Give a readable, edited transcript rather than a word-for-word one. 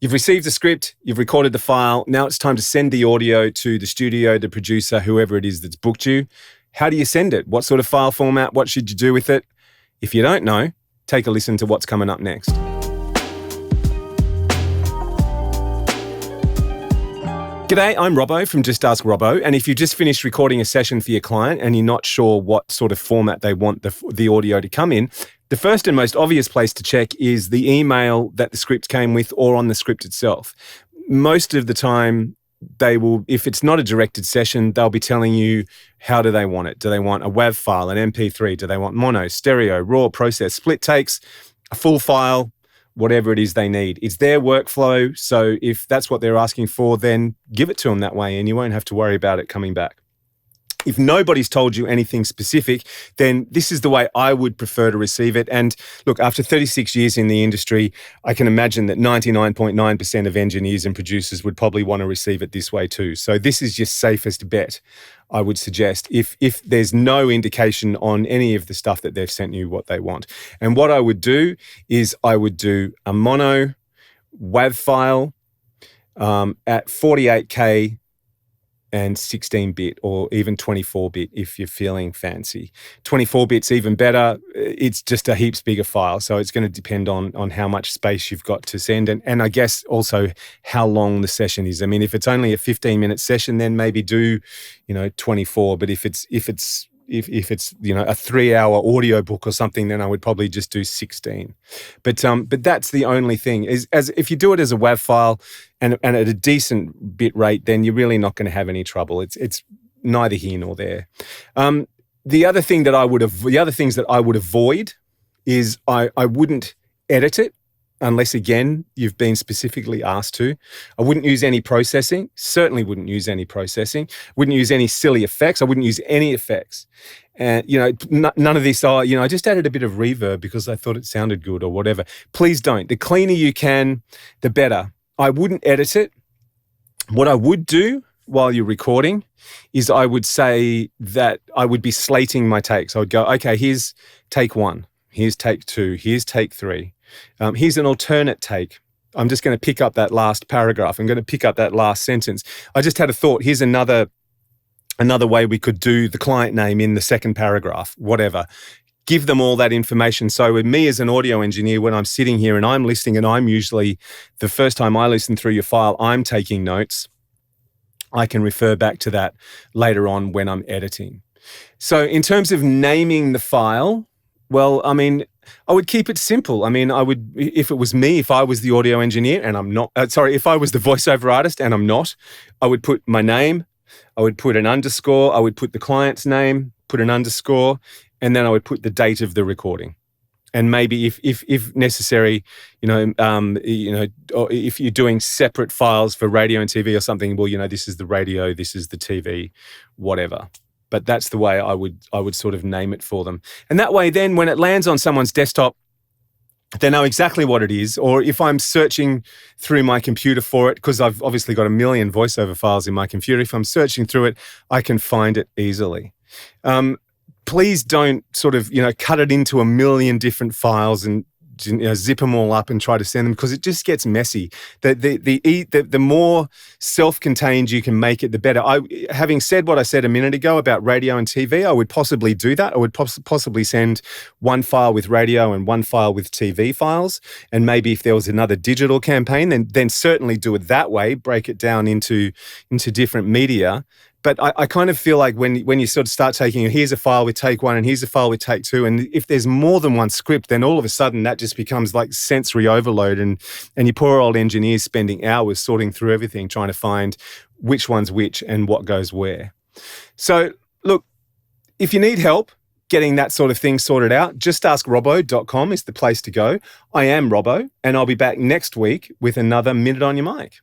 You've received the script, you've recorded the file. Now it's time to send the audio to the studio, the producer, whoever it is that's booked you. How do you send it? What sort of file format? What should you do with it? If you don't know, take a listen to what's coming up next. G'day, I'm Robbo from Just Ask Robbo, and if you've just finished recording a session for your client and you're not sure what sort of format they want the audio to come in, the first and most obvious place to check is the email that the script came with or on the script itself. Most of the time, they will, if it's not a directed session, they'll be telling you how do they want it. Do they want a WAV file, an MP3? Do they want mono, stereo, raw, process, split takes, a full file? Whatever it is they need. It's their workflow, so if that's what they're asking for, then give it to them that way and you won't have to worry about it coming back. If nobody's told you anything specific, then this is the way I would prefer to receive it. And look, after 36 years in the industry, I can imagine that 99.9% of engineers and producers would probably want to receive it this way too. So this is your safest bet, I would suggest, if there's no indication on any of the stuff that they've sent you what they want. And what I would do is I would do a mono WAV file at 48K and 16-bit or even 24-bit if you're feeling fancy. 24-bit's even better. It's just a heaps bigger file, so it's going to depend on how much space you've got to send and I guess also how long the session is. I mean, if it's only a 15-minute session, then maybe do 24. But if it's a 3-hour audio book or something, then I would probably just do 16. But that's the only thing is as if you do it as a WAV file and at a decent bit rate, then you're really not going to have any trouble. It's neither here nor there. The other things that I would avoid is I wouldn't edit it unless, again, you've been specifically asked to. I wouldn't use any processing. Certainly wouldn't use any processing. Wouldn't use any silly effects. I wouldn't use any effects. And, none of this, I just added a bit of reverb because I thought it sounded good or whatever. Please don't. The cleaner you can, the better. I wouldn't edit it. What I would do while you're recording is I would say that I would be slating my takes. I would go, okay, here's take 1. Here's take 2. Here's take 3. Here's an alternate take. I'm just going to pick up that last paragraph. I'm going to pick up that last sentence. I just had a thought. Here's another way we could do the client name in the second paragraph, whatever. Give them all that information. So with me as an audio engineer, when I'm sitting here and I'm listening, and I'm usually, the first time I listen through your file, I'm taking notes. I can refer back to that later on when I'm editing. So in terms of naming the file, well, I mean, I would keep it simple. I mean, I would, if it was me, if I was the audio engineer and I'm not, if I was the voiceover artist and I'm not, I would put my name, I would put an underscore, I would put the client's name, put an underscore, and then I would put the date of the recording. And maybe if necessary, or if you're doing separate files for radio and TV or something, well, this is the radio, this is the TV, whatever. But that's the way I would sort of name it for them. And that way then when it lands on someone's desktop, they know exactly what it is. Or if I'm searching through my computer for it, because I've obviously got a million voiceover files in my computer, if I'm searching through it, I can find it easily. Please don't sort of, cut it into a million different files and zip them all up and try to send them because it just gets messy. The more self-contained you can make it, the better. Having said what I said a minute ago about radio and TV, I would possibly do that. I would possibly send one file with radio and one file with TV files. And maybe if there was another digital campaign, then certainly do it that way, break it down into different media. But I kind of feel like when you sort of start taking, here's a file with take 1 and here's a file with take 2, and if there's more than one script, then all of a sudden that just becomes like sensory overload, and you poor old engineers spending hours sorting through everything, trying to find which one's which and what goes where. So look, if you need help getting that sort of thing sorted out, justaskrobbo.com is the place to go. I am Robbo, and I'll be back next week with another Minute on Your Mic.